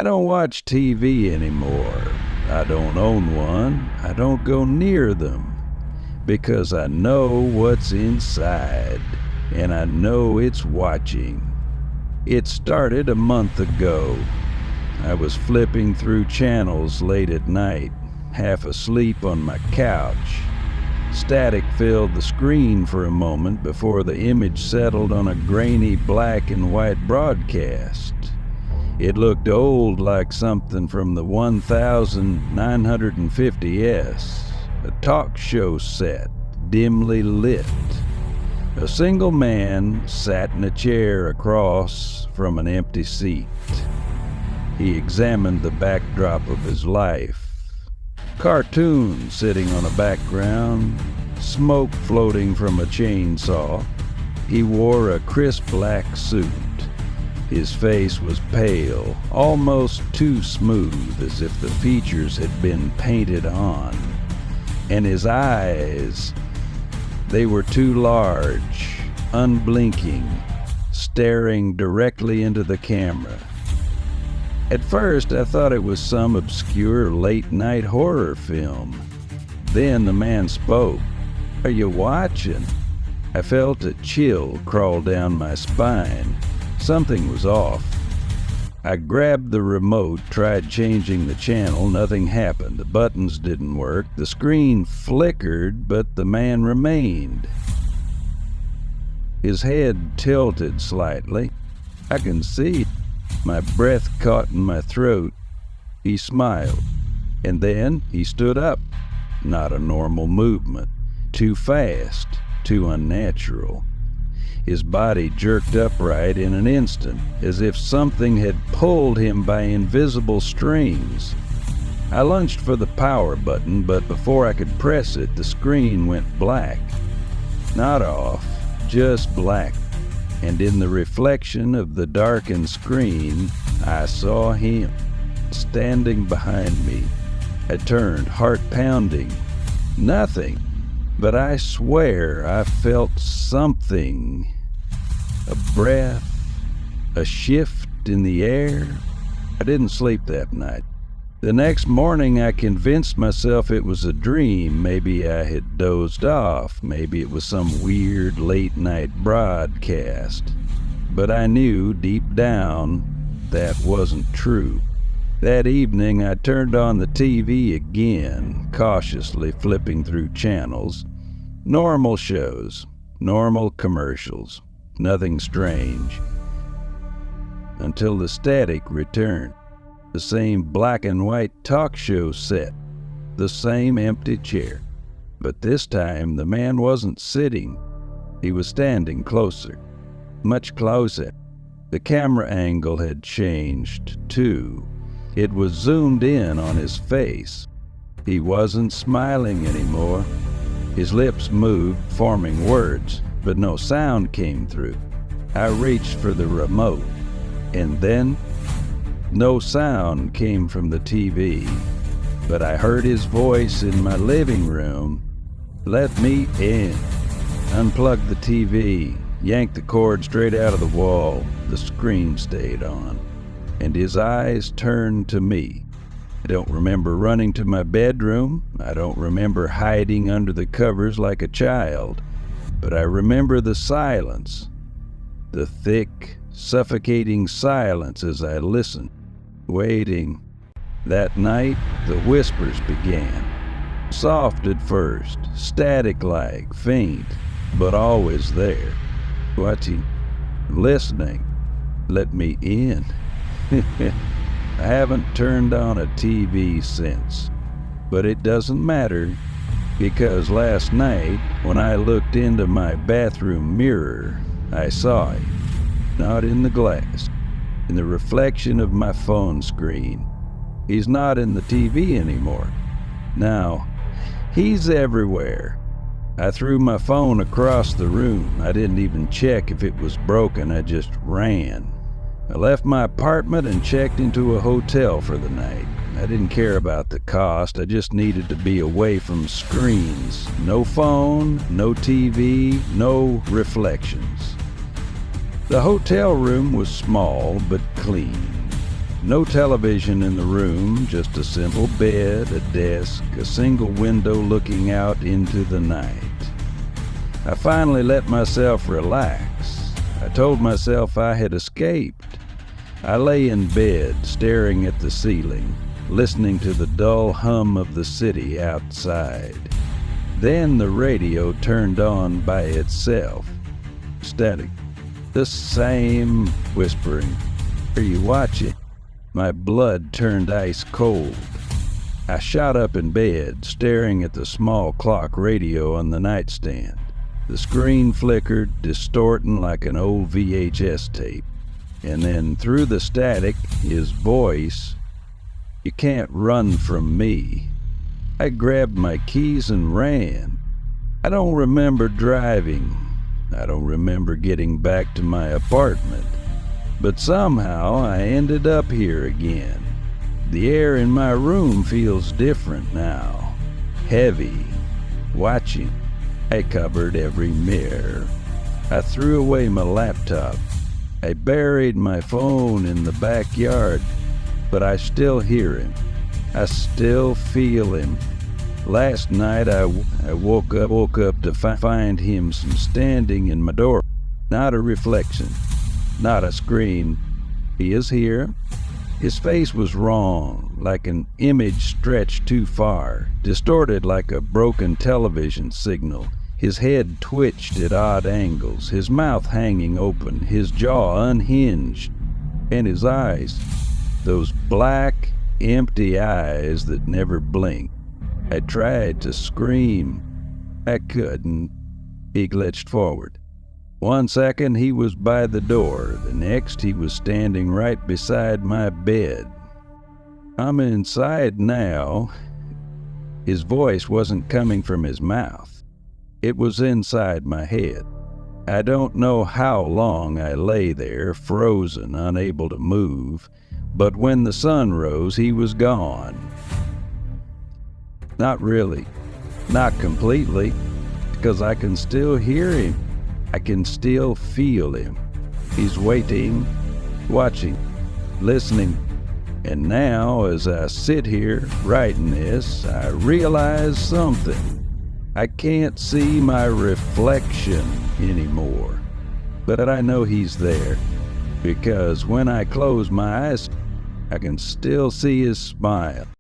I don't watch TV anymore. I don't own one. I don't go near them. Because I know what's inside, and I know it's watching. It started a month ago. I was flipping through channels late at night, half asleep on my couch. Static filled the screen for a moment before the image settled on a grainy black and white broadcast. It looked old, like something from the 1950s, a talk show set, dimly lit. A single man sat in a chair across from an empty seat. He examined the backdrop of his life. Cartoons sitting on a background, smoke floating from a chainsaw. He wore a crisp black suit. His face was pale, almost too smooth, as if the features had been painted on. And his eyes, they were too large, unblinking, staring directly into the camera. At first, I thought it was some obscure late-night horror film. Then the man spoke. "Are you watching?" I felt a chill crawl down my spine. Something was off. I grabbed the remote, tried changing the channel. Nothing happened. The buttons didn't work. The screen flickered, but the man remained. His head tilted slightly. I can see. My breath caught in my throat. He smiled, and then he stood up. Not a normal movement. Too fast, too unnatural. His body jerked upright in an instant, as if something had pulled him by invisible strings. I lunged for the power button, but before I could press it, the screen went black. Not off, just black. And in the reflection of the darkened screen, I saw him, standing behind me. I turned, heart pounding. Nothing, but I swear I felt something. A breath, a shift in the air. I didn't sleep that night. The next morning I convinced myself it was a dream. Maybe I had dozed off. Maybe it was some weird late-night broadcast. But I knew deep down that wasn't true. That evening I turned on the TV again, cautiously flipping through channels. Normal shows, normal commercials, nothing strange. Until the static returned. The same black and white talk show set, the same empty chair. But this time the man wasn't sitting. He was standing closer, much closer. The camera angle had changed, too. It was zoomed in on his face. He wasn't smiling anymore. His lips moved, forming words, but no sound came through. I reached for the remote, and then no sound came from the TV, but I heard his voice in my living room. "Let me in." Unplugged the TV, yanked the cord straight out of the wall. The screen stayed on, and his eyes turned to me. I don't remember running to my bedroom. I don't remember hiding under the covers like a child, but I remember the silence, the thick, suffocating silence as I listened. Waiting. That night, the whispers began. Soft at first, static-like, faint, but always there. Watching, listening. Let me in. I haven't turned on a TV since. But it doesn't matter, because last night, when I looked into my bathroom mirror, I saw him. Not in the glass. In the reflection of my phone screen. He's not in the TV anymore. Now, he's everywhere. I threw my phone across the room. I didn't even check if it was broken. I just ran. I left my apartment and checked into a hotel for the night. I didn't care about the cost. I just needed to be away from screens. No phone, no TV, no reflections. The hotel room was small but clean. No television in the room, just a simple bed, a desk, a single window looking out into the night. I finally let myself relax. I told myself I had escaped. I lay in bed, staring at the ceiling, listening to the dull hum of the city outside. Then the radio turned on by itself. Static. The same whispering. Are you watching? My blood turned ice cold. I shot up in bed, staring at the small clock radio on the nightstand. The screen flickered, distorting like an old VHS tape. And then through the static, his voice, "You can't run from me." I grabbed my keys and ran. I don't remember driving. I don't remember getting back to my apartment. But somehow I ended up here again. The air in my room feels different now. Heavy. Watching. I covered every mirror. I threw away my laptop. I buried my phone in the backyard. But I still hear him. I still feel him. Last night I woke up to find him standing in my door. Not a reflection. Not a screen. He is here. His face was wrong, like an image stretched too far, distorted like a broken television signal. His head twitched at odd angles, his mouth hanging open, his jaw unhinged, and his eyes, those black, empty eyes that never blinked. I tried to scream. I couldn't. He glitched forward. 1 second he was by the door, the next he was standing right beside my bed. I'm inside now. His voice wasn't coming from his mouth. It was inside my head. I don't know how long I lay there, frozen, unable to move, but when the sun rose, he was gone. Not really. Not completely, because I can still hear him. I can still feel him. He's waiting, watching, listening. And now, as I sit here writing this, I realize something. I can't see my reflection anymore. But I know he's there, because when I close my eyes, I can still see his smile.